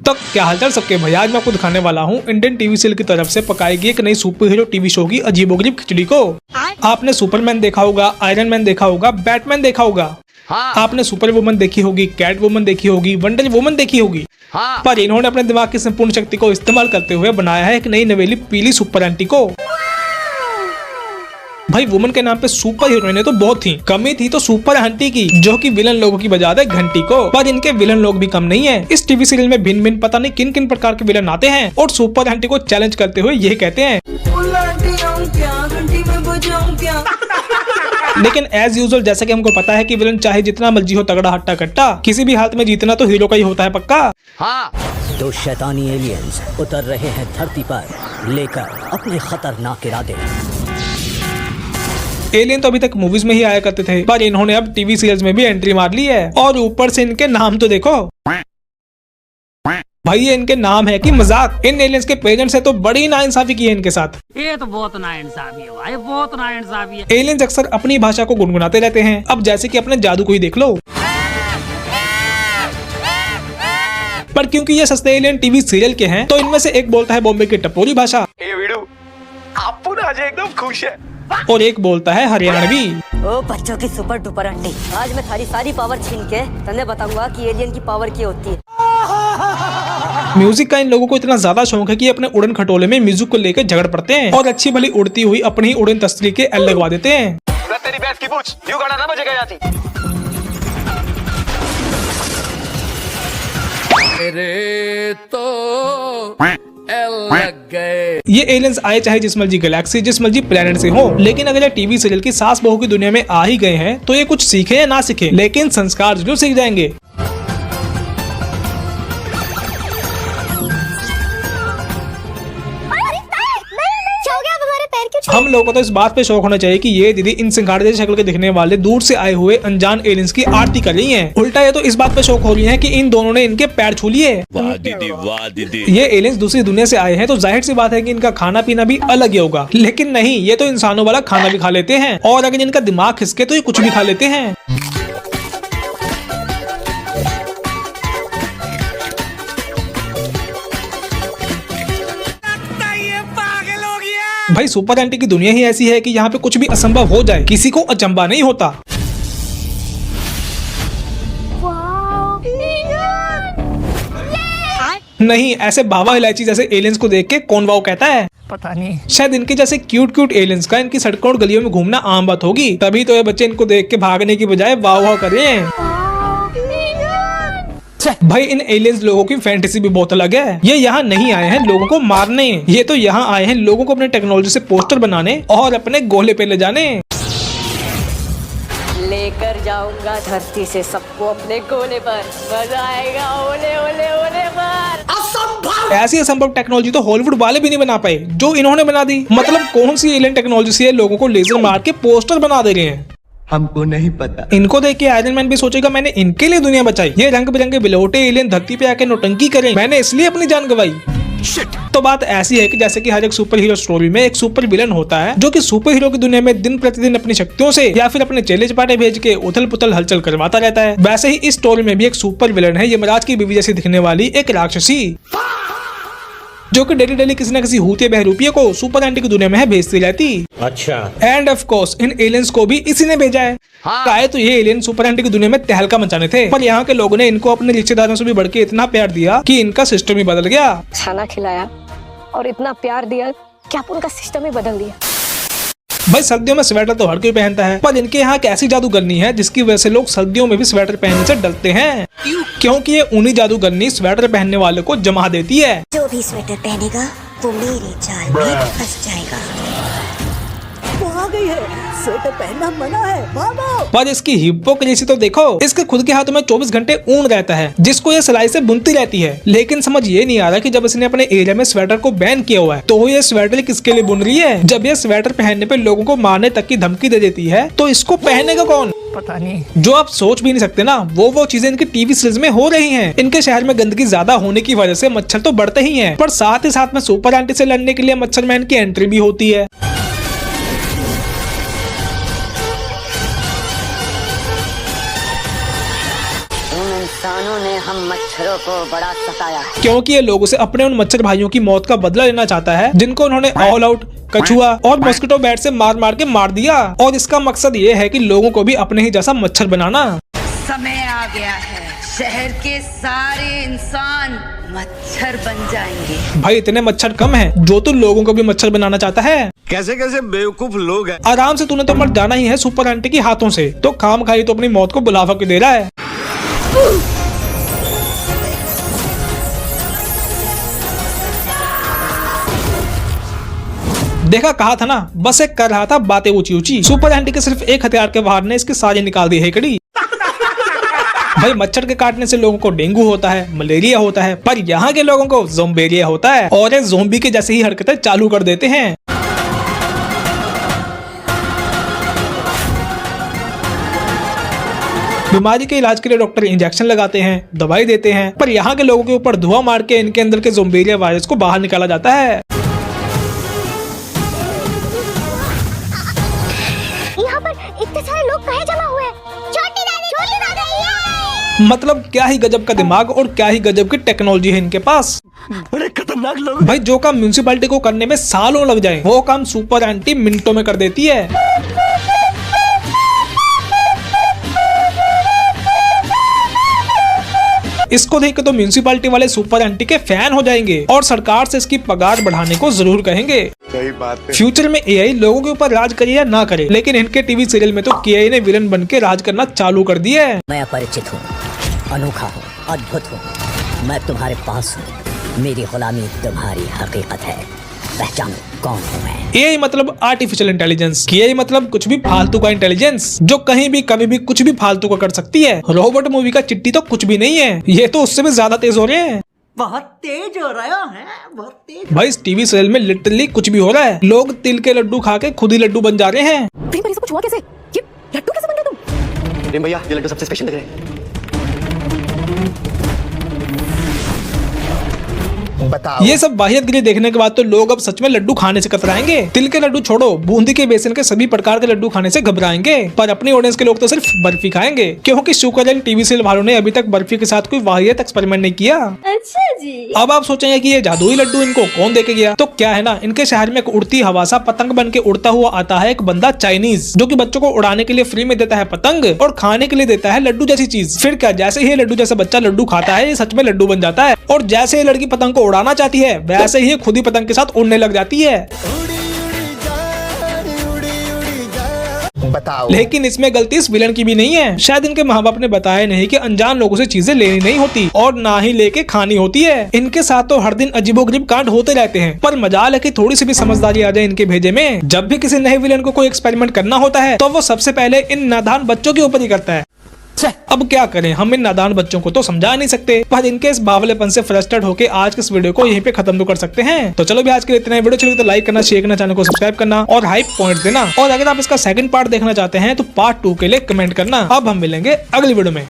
तो क्या हालचाल सबके भैया, आज मैं आपको दिखाने वाला हूँ इंडियन टीवी सीरियल की तरफ से पकाई गई एक नई सुपर हीरो टीवी शो की अजीबोगरीब खिचड़ी को। आपने सुपरमैन देखा होगा, आयरन मैन देखा होगा, बैटमैन देखा होगा, आपने सुपर वुमन देखी होगी, कैट वुमन देखी होगी, वंडर वुमन देखी होगी, पर इन्होंने अपने दिमाग की संपूर्ण शक्ति को इस्तेमाल करते हुए बनाया है एक नई नवेली पीली सुपर आंटी को। भाई वुमन के नाम पे सुपर हीरोइनें तो बहुत थी, कमी थी तो सुपर आंटी की, जो कि विलन लोगों की बजा दे घंटी को। पर इनके विलन लोग भी कम नहीं है। इस टीवी सीरियल में भिन्न भिन्न पता नहीं किन किन प्रकार के विलन आते हैं और सुपर आंटी को चैलेंज करते हुए यही कहते हैं, लेकिन एज यूजुअल जैसा कि हमको पता है कि विलन चाहे जितना मर्जी हो तगड़ा हट्टा कट्टा, किसी भी हालत में जीतना तो हीरो का ही होता है पक्का। दो शैतानी एलियंस उतर रहे हैं धरती पर लेकर अपने खतरनाक इरादे। एलियन तो अभी तक मूवीज में ही आया करते थे, पर इन्होंने अब टीवी सीरियल्स में भी एंट्री मार ली है। और ऊपर से इनके नाम तो देखो भाई, ये इनके नाम है कि मजाक। इन एलियंस के पेरेंट्स से तो बड़ी नाइंसाफी की है इनके साथ। ये तो बहुत नाइंसाफी है भाई, बहुत नाइंसाफी है। एलियंस अक्सर अपनी भाषा को गुनगुनाते रहते हैं। अब जैसे कि अपने जादू को ही देख लो। पर क्योंकि ये सस्ते एलियन टीवी सीरियल के हैं, तो इनमें से एक बोलता है बॉम्बे की टपोरी भाषा, एकदम खुश है, और एक बोलता है हरियाणवी। ओ बच्चों की सुपर डुपर आंटी, आज मैं थारी सारी पावर छीन के तन्ने बताऊंगा कि एलियन की पावर क्या होती है। म्यूजिक का इन लोगों को इतना ज्यादा शौक है कि अपने उड़न खटोले में म्यूजिक को लेकर झगड़ पड़ते हैं और अच्छी भली उड़ती हुई अपनी ही उड़न तस्वीर के एल लगवा देते हैं। तेरी बैस की पूछ, यूं गाना ना बजेगा याती। मेरे तो लग गए। ये एलियंस आए चाहे जिस मर्जी गैलेक्सी, जिस मर्जी प्लेनेट से हो, लेकिन अगर ये टीवी सीरियल की सास बहू की दुनिया में आ ही गए हैं तो ये कुछ सीखे या ना सीखे, लेकिन संस्कार जरूर सीख जाएंगे। हम लोगों को तो इस बात पे शौक होना चाहिए कि ये दीदी इन सिंगाड़े जैसी शक्ल के दिखने वाले दूर से आए हुए अनजान एलियंस की आरती कर रही हैं। उल्टा ये तो इस बात पे शौक हो रही हैं कि इन दोनों ने इनके पैर छू लिए। वाह दीदी, वाह दीदी। ये एलियंस दूसरी दुनिया से आए हैं तो जाहिर सी बात है कि इनका खाना पीना भी अलग ही होगा, लेकिन नहीं, ये तो इंसानों वाला खाना भी खा लेते हैं, और अगर इनका दिमाग खिसके तो ये कुछ भी खा लेते हैं। भाई सुपर आंटी की दुनिया ही ऐसी है कि यहाँ पे कुछ भी असंभव हो जाए, किसी को अचंबा नहीं होता। नहीं, ऐसे बाबा इलायची जैसे एलियंस को देख के कौन वाव कहता है पता नहीं। शायद इनके जैसे क्यूट क्यूट एलियंस का इनकी सड़कों और गलियों में घूमना आम बात होगी, तभी तो ये बच्चे इनको देख के भागने की बजाय वाव वाव कर रहे हैं। भाई इन एलियंस लोगों की फैंटेसी भी बहुत अलग है। ये यहाँ नहीं आए हैं लोगों को मारने, ये तो यहाँ आए हैं लोगों को अपने टेक्नोलॉजी से पोस्टर बनाने और अपने गोले पे ले जाने। लेकर जाऊंगा धरती से सबको अपने गोले पर, मजा आएगा ओले ओले ओले पर। ऐसी असंभव टेक्नोलॉजी तो हॉलीवुड वाले भी नहीं बना पाए जो इन्होंने बना दी। मतलब कौन सी एलियन टेक्नोलॉजी से लोगों को लेजर मार के पोस्टर बना दे रहे हैं, हमको नहीं पता। इनको देख के आयरन मैन भी सोचेगा मैंने इनके लिए दुनिया बचाई। ये रंग बिरंगे बिलौटे एलियन धरती पे आके नौटंकी करें, मैंने इसलिए अपनी जान गंवाई। तो बात ऐसी है कि जैसे कि हर एक सुपर हीरो स्टोरी में एक सुपर विलन होता है जो कि सुपर हीरो की दुनिया में दिन प्रतिदिन अपनी शक्तियों से या फिर अपने चेले चपाटे भेज के उथल पुथल हलचल करवाता रहता है। वैसे ही इस स्टोरी में भी एक सुपर विलन है यमराज की बीवी जैसी दिखने वाली एक राक्षसी, जो कि डेली डेली किसी न किसी हूतिया बहरूपिया को सुपर आंटी की दुनिया में है भेजती रहती। अच्छा, end of course in aliens को भी इसी ने भेजा है। चाहे तो ये एलियन सुपर आंटी की दुनिया में तहलका मचाने थे, पर यहाँ के लोगों ने इनको अपने रिश्तेदारों से भी बढ़ के इतना प्यार दिया कि इनका सिस्टम ही बदल गया। खाना खिलाया और इतना प्यार दिया कि आप उनका सिस्टम ही बदल दिया। भाई सर्दियों में स्वेटर तो हर कोई पहनता है, पर इनके यहाँ कैसी जादूगरनी है जिसकी वजह से लोग सर्दियों में भी स्वेटर पहनने से डरते हैं, क्योंकि ये ऊनी जादूगरनी स्वेटर पहनने वाले को जमा देती है। जो भी स्वेटर पहनेगा वो मेरे जाल में फंस जाएगा। वो आ गई है, स्वेटर पहनना मना है, भागो। पर इसकी हिप्पोक्रेसी तो देखो, इसके खुद के हाथों में 24 घंटे ऊन रहता है जिसको ये सिलाई से बुनती रहती है। लेकिन समझ ये नहीं आ रहा कि जब इसने अपने एरिया में स्वेटर को बैन किया हुआ है तो ये स्वेटर किसके लिए बुन रही है। जब ये स्वेटर पहनने पे लोगों को मारने तक की धमकी दे देती है तो इसको पहनेगा कौन? पता नहीं। जो आप सोच भी नहीं सकते ना, वो चीजें इनकी टीवी सीरीज में हो रही हैं। इनके शहर में गंदगी ज्यादा होने की वजह से मच्छर तो बढ़ते ही हैं, पर साथ ही साथ में सुपर आंटी से लड़ने के लिए मच्छरमैन की एंट्री भी होती है। इंसानों ने हम मच्छरों को बड़ा सताया है। क्योंकि ये लोगों से अपने उन मच्छर भाइयों की मौत का बदला लेना चाहता है जिनको उन्होंने ऑल आउट, कछुआ और मॉस्किटो बैट से मार मार के मार दिया। और इसका मकसद ये है कि लोगों को भी अपने ही जैसा मच्छर बनाना। समय आ गया है, शहर के सारे इंसान मच्छर बन जाएंगे। भाई इतने मच्छर कम हैं जो तू लोगों को भी मच्छर बनाना चाहता है। कैसे कैसे बेवकूफ लोग हैं। आराम से तूने तो मर जाना ही है सुपर आंटी की हाथों से, तो खाम खाई तो अपनी मौत को बुलावा के दे रहा है। देखा, कहा था ना, बस एक कर रहा था बातें ऊंची ऊंची। सुपर आंटी के सिर्फ एक हथियार के वार ने इसकी सारी निकाल दी है कड़ी। भाई मच्छर के काटने से लोगों को डेंगू होता है, मलेरिया होता है, पर यहाँ के लोगों को ज़ोंबेरिया होता है और ये ज़ोंबी के जैसे ही हरकतें चालू कर देते हैं। बीमारी के इलाज के लिए डॉक्टर इंजेक्शन लगाते हैं, दवाई देते हैं, पर यहाँ के लोगों के ऊपर धुआं मार के इनके अंदर के ज़ोंबेरिया वायरस को बाहर निकाला जाता है। यहाँ पर इतने सारे लोग कहे जमा हुए हैं? छोटी दादी मतलब क्या ही गजब का दिमाग और क्या ही गजब की टेक्नोलॉजी है इनके पास। बड़े खतरनाक लोग। भाई जो काम म्यूनिसिपैलिटी को करने में सालों लग जाए वो काम सुपर आंटी मिनटों में कर देती है। इसको देख के तो म्यूनिसिपैलिटी वाले सुपर आंटी के फैन हो जाएंगे और सरकार से इसकी पगार बढ़ाने को जरूर कहेंगे। सही बात है। फ्यूचर में एआई लोगों के ऊपर राज करे या ना करे, लेकिन इनके टीवी सीरियल में तो एआई ने विलन बन के राज करना चालू कर दिया है। मैं अपरिचित हूँ, अनोखा हूँ, अद्भुत हूँ। मैं तुम्हारे पास हूँ, मेरी गुलामी तुम्हारी हकीकत है। पहचानो कौन हूँ मैं। एआई मतलब आर्टिफिशियल इंटेलिजेंस, एआई मतलब कुछ भी फालतू का इंटेलिजेंस जो कहीं भी कभी भी कुछ भी फालतू का कर सकती है। रोबोट मूवी का चिट्टी तो कुछ भी नहीं है, ये तो उससे भी ज्यादा तेज हो रहे हैं। बहुत तेज हो रहा है, बहुत तेज। भाई इस टीवी सीरियल में लिटरली कुछ भी हो रहा है। लोग तिल के लड्डू खा के खुद ही लड्डू बन जा रहे हैं। कुछ हुआ कैसे? ये लड्डू कैसे बन गया तुम? प्रेम भैया ये लड्डू सबसे स्पेशल लग रहे हैं। बताओ। ये सब वाहियतगिरी देखने के बाद तो लोग अब सच में लड्डू खाने से कतराएंगे। तिल के लड्डू छोड़ो, बूंदी के बेसन के सभी प्रकार के लड्डू खाने से घबराएंगे। पर अपनी ऑडियंस के लोग तो सिर्फ बर्फी खाएंगे, क्योंकि शुक्र टीवी सीरियल वालों ने अभी तक बर्फी के साथ कोई वाहियत एक्सपेरिमेंट नहीं किया। अच्छा जी। अब आप सोचेंगे कि ये जादुई लड्डू इनको कौन देके गया, तो क्या है ना, इनके शहर में एक उड़ती हवा सा पतंग बन के उड़ता हुआ आता है एक बंदा चाइनीज, जो कि बच्चों को उड़ाने के लिए फ्री में देता है पतंग और खाने के लिए देता है लड्डू जैसी चीज। फिर क्या, जैसे ही लड्डू जैसा बच्चा लड्डू खाता है ये सच में लड्डू बन जाता है, और जैसे ही लड़की पतंग को उड़ाना चाहती है वैसे ही खुद ही पतंग के साथ उड़ने लग जाती है। बताओ। लेकिन इसमें गलती इस विलन की भी नहीं है। शायद इनके माँ बाप ने बताया नहीं कि अनजान लोगों से चीजें लेनी नहीं होती और ना ही लेके खानी होती है। इनके साथ तो हर दिन अजीबोगरीब कांड होते रहते हैं, पर मजाल है कि थोड़ी सी भी समझदारी आ जाए इनके भेजे में। जब भी किसी नए विलन को कोई एक्सपेरिमेंट करना होता है तो वो सबसे पहले इन नादान बच्चों के ऊपर ही करता है। अब क्या करें, हम इन नादान बच्चों को तो समझा नहीं सकते, पर इनके इस बावलेपन से फ्रस्ट्रेट होकर आज के इस वीडियो को यहीं पे खत्म तो कर सकते हैं। तो चलो भी आज के लिए इतना ही। वीडियो चले तो लाइक करना, शेयर करना, चैनल को सब्सक्राइब करना और हाइप पॉइंट देना। और अगर आप इसका सेकंड पार्ट देखना चाहते हैं तो पार्ट 2 के लिए कमेंट करना। अब हम मिलेंगे अगली वीडियो में।